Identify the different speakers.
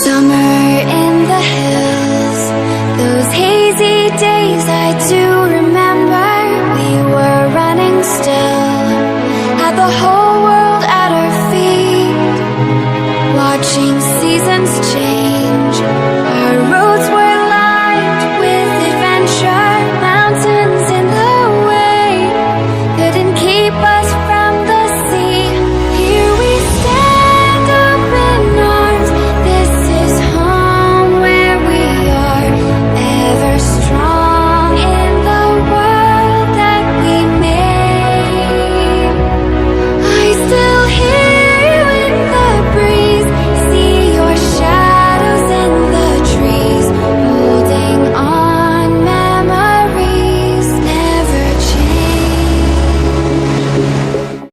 Speaker 1: Summer in the hills, those hazy days I do remember. We were running still, had the whole world